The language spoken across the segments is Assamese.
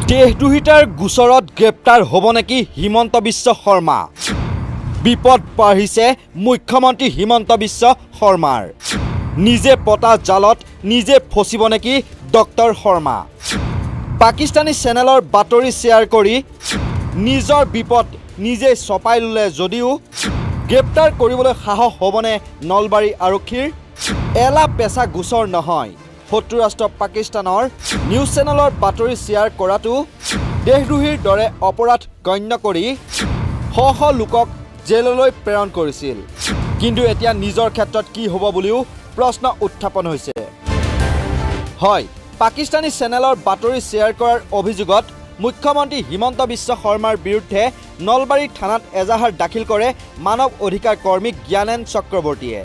দেশদ্ৰোহিতাৰ গোচৰত গ্ৰেপ্তাৰ হ'ব নেকি হিমন্ত বিশ্ব শৰ্মা? বিপদ বাঢ়িছে মুখ্যমন্ত্ৰী হিমন্ত বিশ্ব শৰ্মাৰ। নিজে পতা জালত নিজে ফচিব নেকি ডক্টৰ শৰ্মা? পাকিস্তানী চেনেলৰ বাতৰি শ্বেয়াৰ কৰি নিজৰ বিপদ নিজে চপাই ল'লে যদিও গ্ৰেপ্তাৰ কৰিবলৈ সাহস হ'বনে নলবাৰী আৰক্ষীৰ? এলা পেচা গোচৰ নহয়। শত্ৰু ৰাষ্ট্ৰ পাকিস্তানৰ নিউজ চেনেলৰ বাতৰি শ্বেয়াৰ কৰাটো দেশদ্ৰোহীৰ দৰে অপৰাধ গণ্য কৰি শ শ লোকক জেললৈ প্ৰেৰণ কৰিছিল। কিন্তু এতিয়া নিজৰ ক্ষেত্ৰত কি হ'ব বুলিও প্ৰশ্ন উত্থাপন হৈছে। হয়, পাকিস্তানী চেনেলৰ বাতৰি শ্বেয়াৰ কৰাৰ অভিযোগত মুখ্যমন্ত্ৰী হিমন্ত বিশ্ব শৰ্মাৰ বিৰুদ্ধে নলবাৰী থানাত এজাহাৰ দাখিল কৰে মানৱ অধিকাৰ কৰ্মী জ্ঞানেন চক্ৰৱৰ্তীয়ে।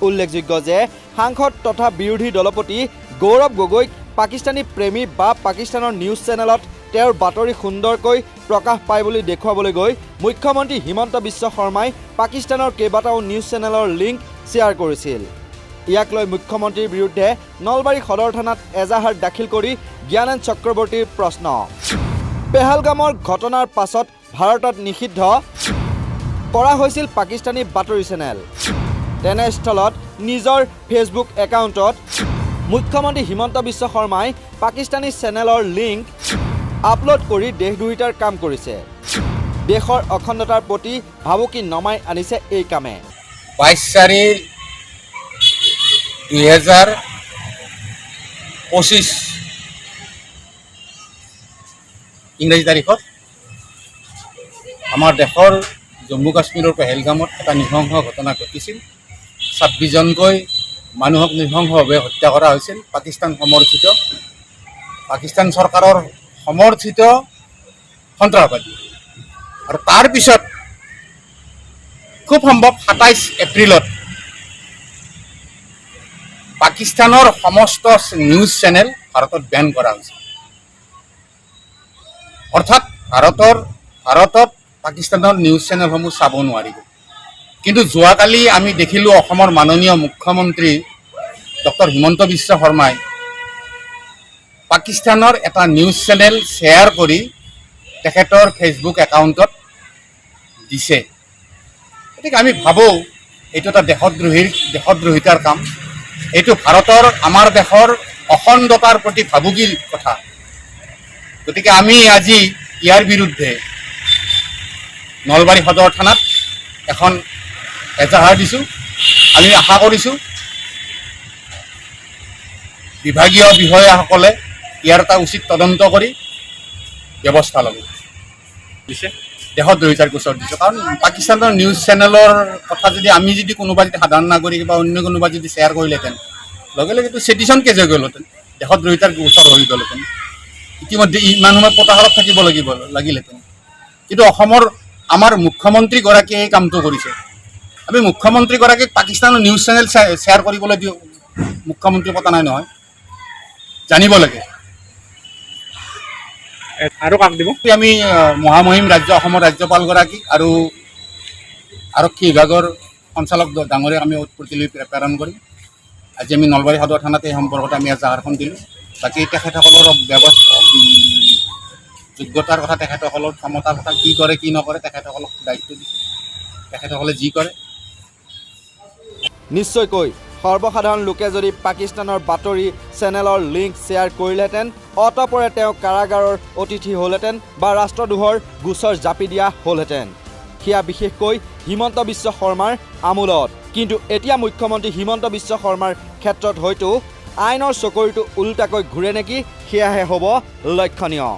উল্লেখযোগ্য যে সাংসদ তথা বিৰোধী দলপতি গৌৰৱ গগৈক পাকিস্তানী প্ৰেমী বা পাকিস্তানৰ নিউজ চেনেলত তেওঁৰ বাতৰি সুন্দৰকৈ প্ৰকাশ পায় বুলি দেখুৱাবলৈ গৈ মুখ্যমন্ত্ৰী হিমন্ত বিশ্ব শৰ্মাই পাকিস্তানৰ কেইবাটাও নিউজ চেনেলৰ লিংক শ্বেয়াৰ কৰিছিল। ইয়াক লৈ মুখ্যমন্ত্ৰীৰ বিৰুদ্ধে নলবাৰী সদৰ থানাত এজাহাৰ দাখিল কৰি জ্ঞানেন চক্ৰৱৰ্তীৰ প্ৰশ্ন। পেহেলগামৰ ঘটনাৰ পাছত ভাৰতত নিষিদ্ধ কৰা হৈছিল পাকিস্তানী বাতৰি চেনেল। তেনেস্থলত নিজৰ ফেচবুক একাউণ্টত মুখ্যমন্ত্ৰী হিমন্ত বিশ্ব শৰ্মাই পাকিস্তানী চেনেলৰ লিংক আপলোড কৰি দেশদ্ৰোহিতাৰ কাম কৰিছে। দেশৰ অখণ্ডতাৰ প্ৰতি ভাবুকি নমাই আনিছে এই কামে। 22/4/2025 ইংৰাজী তাৰিখত আমাৰ দেশৰ জম্মু কাশ্মীৰৰ পেহেলগামত এটা নৃশংস ঘটনা ঘটিছিল। 26জনকৈ মানুহক নৃশংসভাৱে হত্যা কৰা হৈছিল পাকিস্তান চৰকাৰৰ সমৰ্থিত সন্ত্ৰাসবাদী। আৰু তাৰ পিছত খুব সম্ভৱ 27 এপ্ৰিলত পাকিস্তানৰ সমস্ত নিউজ চেনেল ভাৰতত বেন কৰা হৈছে। অৰ্থাৎ ভাৰতত পাকিস্তানৰ নিউজ চেনেলসমূহ চাব নোৱাৰিব। কিন্তু যোৱাকালি আমি দেখিলোঁ অসমৰ মাননীয় মুখ্যমন্ত্ৰী ডক্টৰ হিমন্ত বিশ্ব শৰ্মাই পাকিস্তানৰ এটা নিউজ চেনেল শ্বেয়াৰ কৰি তেখেতৰ ফেচবুক একাউণ্টত দিছে। গতিকে আমি ভাবোঁ এইটো এটা দেশদ্ৰোহিতাৰ কাম। এইটো আমাৰ দেশৰ অখণ্ডতাৰ প্ৰতি ভাবুকিৰ কথা। গতিকে আমি আজি ইয়াৰ বিৰুদ্ধে নলবাৰী সদৰ থানাত এখন এজাহাৰ দিছোঁ। আমি আশা কৰিছোঁ বিভাগীয় বিষয়াসকলে ইয়াৰ এটা উচিত তদন্ত কৰি ব্যৱস্থা ল'ব। দেশদ্ৰোহিতাৰ গোচৰ দিছোঁ। কাৰণ পাকিস্তানৰ নিউজ চেনেলৰ কথা যদি আমি কোনোবা সাধাৰণ নাগৰিক বা অন্য কোনোবা যদি শ্বেয়াৰ কৰিলেহেঁতেন, লগে লগেতো চেডিশ্যন কেছ হৈ গ'লহেঁতেন, দেশদ্ৰোহিতাৰ গোচৰ হৈ গ'লহেঁতেন। ইতিমধ্যে ইমান সময় পতাশালত থাকিব লাগিলহেঁতেন। কিন্তু আমাৰ মুখ্যমন্ত্ৰীগৰাকীয়ে এই কামটো কৰিছে। আমি মুখ্যমন্ত্ৰীগৰাকীক পাকিস্তানৰ নিউজ চেনেল শ্বেয়াৰ কৰিবলৈ দিওঁ, মুখ্যমন্ত্ৰী পতা নাই নহয়, জানিব লাগে। আৰু কাম দিব আমি মহামহিম অসমৰ ৰাজ্যপালগৰাকীক আৰু আৰক্ষী বিভাগৰ সঞ্চালক ডাঙৰীয়াক আমি প্ৰতিলিপি প্ৰেৰণ কৰিম। আজি আমি নলবাৰী সদৰ থানাত এই সম্পৰ্কত আমি এজাহাৰখন দিলোঁ। বাকী তেখেতসকলৰ যোগ্যতাৰ কথা, তেখেতসকলৰ ক্ষমতাৰ কথা, কি কৰে কি নকৰে তেখেতসকলক দায়িত্ব দিছোঁ। তেখেতসকলে যি কৰে। নিশ্চয়কৈ সৰ্বসাধাৰণ লোকে যদি পাকিস্তানৰ বাতৰি চেনেলৰ লিংক শ্বেয়াৰ কৰিলেহেঁতেন, অতঃপৰে তেওঁ কাৰাগাৰৰ অতিথি হ'লহেঁতেন বা ৰাষ্ট্ৰদ্ৰোহৰ গোচৰ জাপি দিয়া হ'লহেঁতেন। সেয়া বিশেষকৈ হিমন্ত বিশ্ব শৰ্মাৰ আমোলত। কিন্তু এতিয়া মুখ্যমন্ত্ৰী হিমন্ত বিশ্ব শৰ্মাৰ ক্ষেত্ৰত হয়তো আইনৰ চকৰিটো ওলোটাকৈ ঘূৰে নেকি, সেয়াহে হ'ব লক্ষণীয়।